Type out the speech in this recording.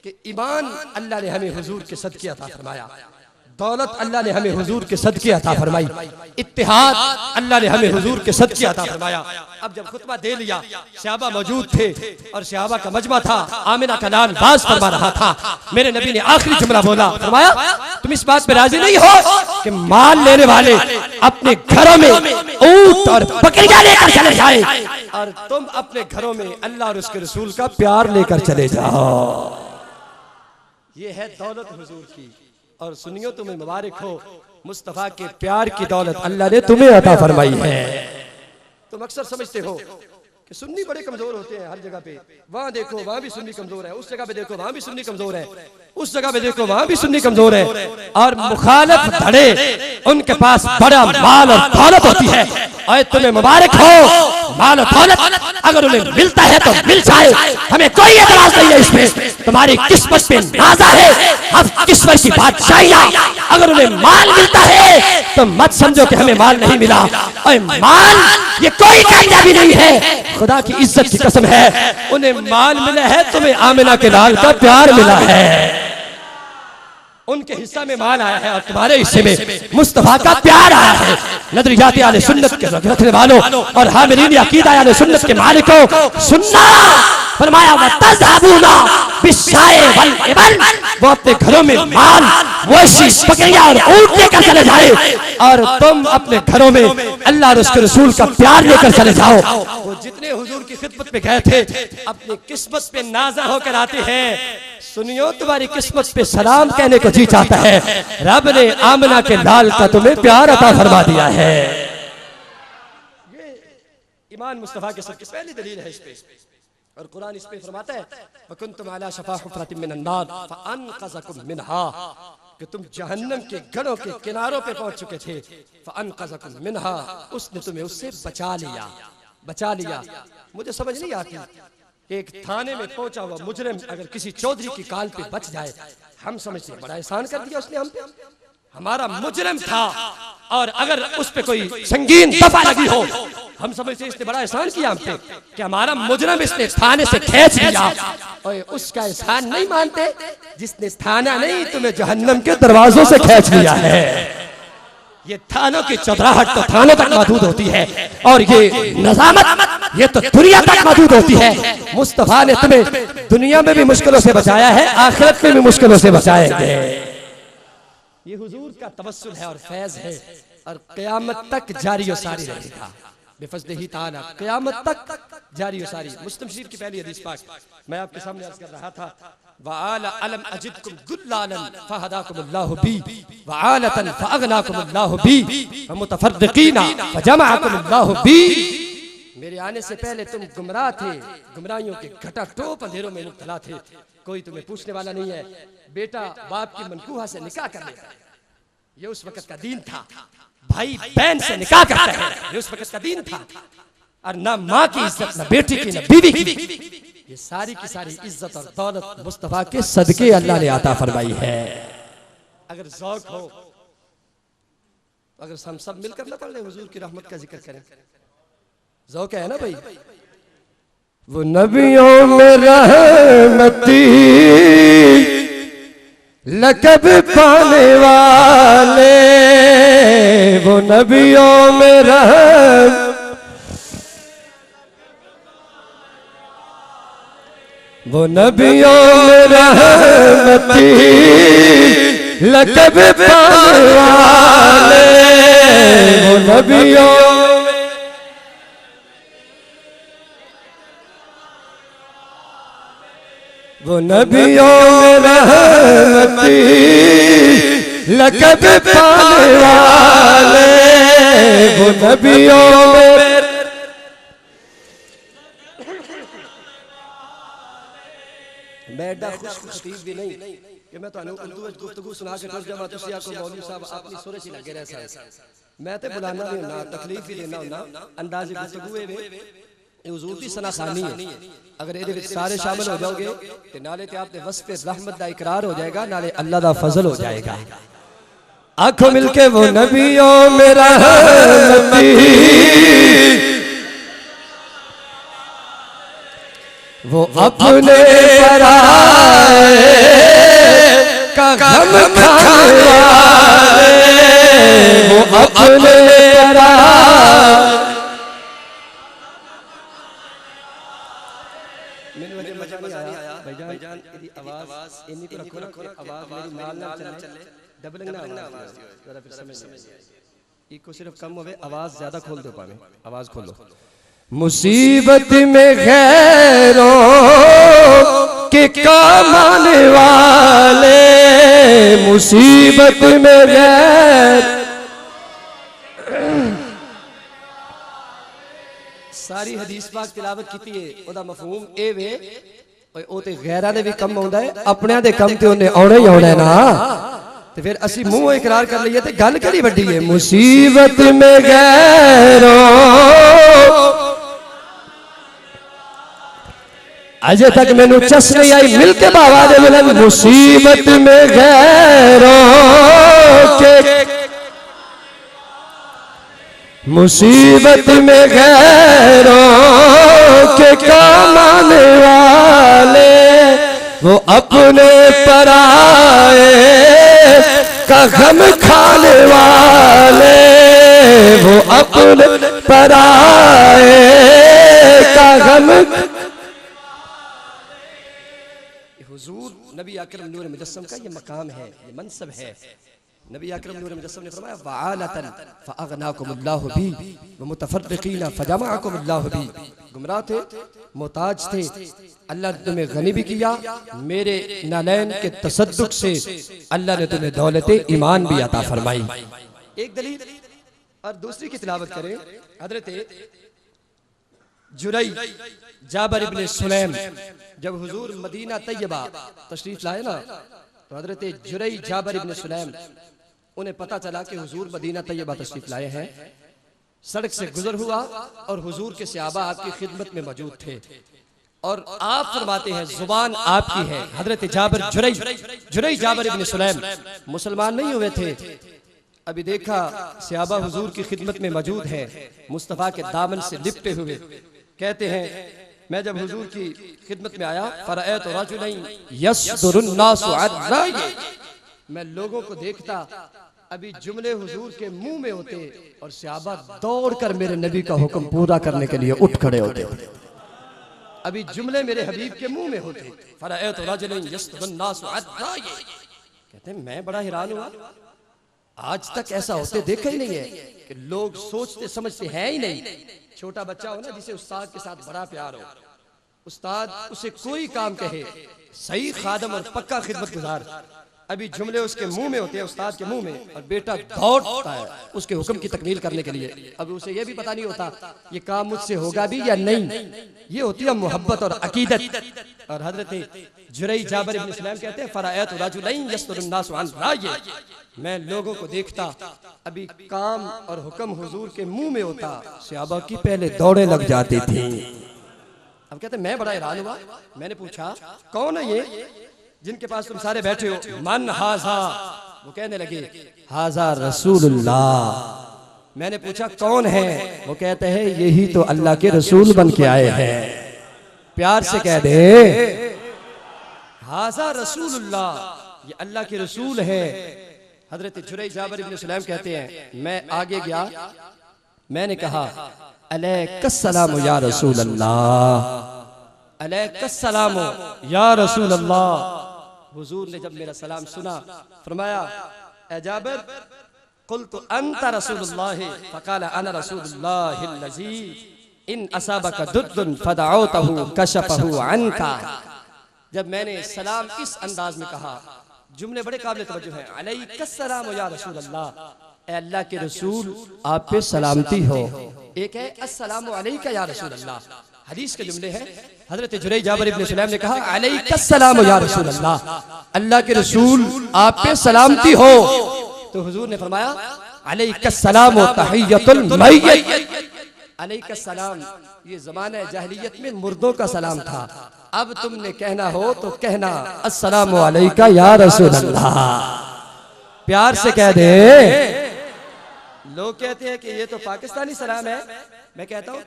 कि ईमान अल्लाह ने हमें हुजूर के सदके अता फरमाया, दौलत अल्लाह ने हमें हुजूर के सदके अता फरमाई, इत्तिहाद अल्लाह ने हमें हुजूर के सदके अता फरमाया। अब जब खुतबा दे लिया, सहाबा मौजूद थे और सहाबा का मजमा था, आमिना का लाल बाज फरमा रहा था, मेरे नबी ने आखिरी जुमला बोला, फरमाया तुम इस बात पे राजी नहीं हो कि माल लेने वाले अपने घरों में ऊंट और बकरियां लेकर चले जाए और तुम अपने घरों में अल्लाह और उसके रसूल का प्यार लेकर चले जाओ। ये है दौलत हुजूर की। और सुनियो तुम्हें मुबारक हो, मुस्तफा के प्यार की दौलत अल्लाह ने तुम्हें अता फरमाई है। तुम अक्सर समझते हो कि सुन्नी बड़े कमजोर होते हैं हर जगह पे, वहां देखो वहां भी सुन्नी कमजोर है, उस जगह पे देखो वहां भी सुन्नी कमजोर है, उस जगह पे देखो वहां भी सुन्नी कमजोर है, और मुखालिफ धड़े उनके पास बड़ा माल और दौलत होती है। और तुम्हें मुबारक हो, माल और दौलत अगर उन्हें मिलता है तो मिल जाए, हमें कोई एतराज नहीं है इसमें, तुम्हारी किस्मत पे नाज़ा है, हम किस्मत की बादशाहियां, अगर उन्हें माल मिलता है तो मत समझो कि हमें माल नहीं मिला। और माल ये कोई कामयाबी नहीं है, खुदा की इज्जत की कसम है, उन्हें माल मिला है, तुम्हें आमिना के लाल का प्यार मिला है, उनके हिस्सा में माल आया है और तुम्हारे हिस्से में मुस्तफा का प्यार आया है। नजरियात आले सुन्नत के रखने वालों और हामिलीन अकीदा आले सुन्नत के मालिकों, सुनना, फरमाया वतज़हबूना बिश्शाए वल इबन, वो अपने घरों में माल, वैसी बकरियां और ऊंट लेकर चले जाए और तुम अपने घरों में अल्लाह और उसके रसूल का प्यार लेकर चले जाओ। वो जितने हुजूर की खिदमत में गए थे अपनी किस्मत पे नाज़ा होकर आते हैं। सुनियो तुम्हारी किस्मत पे सलाम कहने को जी चाहता है, रब ने आमिना के लाल का तुम्हें प्यार अता फरमा दिया है। ये ईमान मुस्तफा के सबसे पहली दलील है इस पे, और कुरान इस पे फरमाता है वकुंतुम अला शफा हुफरतिन मिनन नार फअनक़ज़कुम मिनहा, कि तुम जहन्नम के गढ़ों के किनारों पे पहुंच चुके थे, फअनक़ज़कुम मिनहा, उसने तुम्हें उससे बचा लिया। मुझे समझ नहीं आती, एक थाने में पहुंचा हुआ मुजरिम अगर किसी चौधरी की काल पे बच जाए, हम समझते हैं बड़ा एहसान कर दिया उसने हम पे, हमारा मुजरिम था, और अगर उस पे कोई संगीन दफा लगी हो, हम समझते हैं इसने बड़ा एहसान किया हम पे कि हमारा मुजरिम इसने थाने से खींच लिया। और उसका एहसान नहीं मानते जिसने थाना नहीं तुम्हें जहन्नम के दरवाजों से खींच लिया है। ये थानों की चौधराहट तो थानों तक मौजूद होती है, और ये नजामत ये तो दुनिया तक मौजूद होती है। मुस्तफा ने तुम्हें दुनिया में भी मुश्किलों से बचाया है, आखिरत में भी मुश्किलों से बचाएंगे। ये हुजूर का तवस्सुल है और फैज है, और क़यामत तक जारी और सारी रहेगा बेफज़लिही ताला, क़यामत तक जारी और सारी। मुस्लिम शरीफ की पहली हदीस पाक मैं आपके सामने अर्ज़ कर रहा था, वआला अलम अजिदकुम दुल्लालन फहदाकुमुल्लाहु बी वआलतन फअगनाकुमुल्लाहु बी वमुतफर्रिकीना फजमअकुमुल्लाहु बी। मेरे आने से पहले तुम गुमराह थे, गुमराहियों के घटाटोप अंधेरों में मुब्तला थे, कोई तुम्हें पूछने वाला नहीं है। बेटा बाप की मनकूहा से निकाह कर लेगा, ये उस वक्त का दीन था। भाई बहन से निकाह करते हैं, ये उस वक्त का दीन था। और ना माँ की इज्जत, ना बेटी की, ना बीवी की, ये सारी की सारी इज्जत और दौलत मुस्तफा के सदके अल्लाह ने अता फरमाई है। अगर ज़ौक़ हो, अगर हम सब मिलकर ना पढ़ ले हुजूर की रहमत का जिक्र करें, ज़ौक़ है ना भाई। वो नबियों में रहमती लक़ब पाने वाले, वो नबियों में वो नबियों में रहमती लक़ब पाने वाले, वो नबियों में रहमती लक़ब पाने वाले, वो नबियों में। मैं खुश भी नहीं कि मैं तो गुफ्तगू सुना के तर्जुमा तुसिया को मौलवी साहब अपनी सुरे सी लगे रह सा, मैं तो बुलाना नहीं ना तकलीफ ही देना ना अंदाज़े गुफ्तगू है हुजूर दी सना खानी है। अगर ये सारे शामिल हो जाओगे तो नाले ते आपने वस्फ़े रहमत दा इकरार हो जाएगा, नाले अल्लाह दा फजल हो जाएगा। आंखों मिलके वो नबियों में रहमती, वो अपने पराए गम खाने वाले वो अपने सिर्फ कम हो आवाज ज्यादा खोल दो पावे आवाज खोलो। मुसीबत में गैरों के काम आने वाले मुसीबत में गैर सारी हदीस पाक तिलावत कीती है ओदा मफहूम ए वे ओ ते गैरां दे भी कम आउंदा है अपने दे कम ते ओने आउणा ही आउणा है ना ते फिर असी मुंह इकरार कर लईए ते गल केड़ी वड्डी है। मुसीबत में गैरों अजे तक मैनू चस नहीं आई मिलके बाबा दे मिलन मुसीबत में गैरों के मुसीबत में गैरों के काम आने वाले वो अपने पराए का गम खाने वाले वो अपने पराए का गम हुजूर नबी अकरम नूर मुजस्सम का ये मकाम है ये मनसब है। नबी अकरम नूर मुजस्सम ने फरमाया वआलतन फअगनाकुमुल्लाहु बी व मुतफर्रिकीना फजमाअकुमुल्लाहु बी गुमराह थे मोहताज थे अल्लाह ने तुम्हें गनी भी किया मेरे नालैन के तसद्दुक से अल्लाह ने तुम्हें दौलत ईमान भी अता फरमाई। एक दलील और दूसरी की तिलावत करें। हजरत जुरई जाबिर इब्ने सुलैम जब हुजूर मदीना तैयबा तशरीफ लाए ना तो हजरत जुरई जाबिर इब्ने सुलैम उन्हें पता चला कि हुजूर मदीना तैयबा तशरीफ लाए हैं। सड़क से गुजर हुआ और हुजूर के सहाबा आपकी खिदमत में मौजूद थे और आप फरमाते हैं जुबान आपकी है। हजरत जाबिर जुरई जाबिर इब्ने सुलैम मुसलमान नहीं हुए थे अभी देखा सहाबा हुजूर की खिदमत में मौजूद है मुस्तफा के दामन से लिपटे हुए कहते हैं मैं जब हुजूर की खिदमत में आया फरअत रजुलैन यसदुरुन्नास अदराय मैं लोगों को देखता अभी जुमले हुजूर के मुंह में होते और सहाबा दौड़कर मेरे नबी का हुक्म पूरा करने के लिए उठ खड़े होते। अभी जुमले मेरे हबीब के मुंह में होते फरअत रजुलैन यसदुरुन्नास अदराय कहते मैं बड़ा हैरान हुआ आज तक ऐसा होते देखा ही नहीं है कि लोग सोचते समझते हैं ही नहीं। छोटा बच्चा हो ना जिसे उस्ताद के साथ बड़ा प्यार हो उस्ताद उसे कोई काम कहे सही खादम और पक्का खिदमत गुजार अभी जुमले उसके मुंह में होते हैं उस्ताद के मुंह में और बेटा दौड़ता है उसके हुक्म की तकमील करने के लिए। अब उसे यह भी पता नहीं होता ये काम मुझसे होगा भी या नहीं ये होती है मोहब्बत और अकीदत। और हजरत जुरई जाबिर इब्ने सुलैम कहते हैं फरअत रजुलैन यसदुरुन्नास अदराय मैं लोगों को देखता अभी काम और हुक्म हुजूर के मुंह में होता सहाबा की पहले दौड़े लग जाती थी। अब कहते मैं बड़ा हैरान हुआ मैंने पूछा कौन है ये जिनके पास तुम सारे बैठे हो मन हाजा वो कहने लगे हाजा रसूलुल्लाह। मैंने पूछा कौन है वो कहते हैं यही तो अल्लाह के रसूल बन के आए हैं। प्यार से कह दे हाजा रसूलुल्लाह ये अल्लाह के रसूल है। हजरत जुरई जाबिर इब्ने सुलैम कहते हैं मैं आगे गया मैंने कहा अलैकुस्सलाम या रसूल अल्लाह अलैकुस्सलाम या रसूल अल्लाह। हुजूर ने जब मेरा सलाम सुना फरमाया ए जाबिर कुल्तु अंत रसूलुल्लाह फकाल अना रसूलुल्लाहिल्लज़ी इन असाबका दुद्दुन फदअउतहु कशफहु अन्का। जब मैंने सलाम इस अंदाज में कहा जुमले बड़े काबिल तवज्जो हैं अलैकुस्सलाम या रसूल अल्लाह ए अल्लाह के रसूल आप पे सलामती हो। एक है अस्सलामु अलैका या रसूल अल्लाह हदीस के जुमले हैं। हजरत जुरई जाबिर इब्ने सुलैम ने कहा अलैकुस्सलाम या रसूल अल्लाह अल्लाह के रसूल आप पे सलामती हो तो हुजूर ने फरमाया अलैकुस्सलाम तहियतुल मय्यत अलैकुस्सलाम ये ज़माने जाहिलियत में मुर्दों का सलाम था। अब तुमने कहना हो तो कहना अस्सलामु अलैका या रसूल अल्लाह। प्यार से कह दे। लोग कहते हैं कि ये तो पाकिस्तानी सलाम है मैं कहता हूँ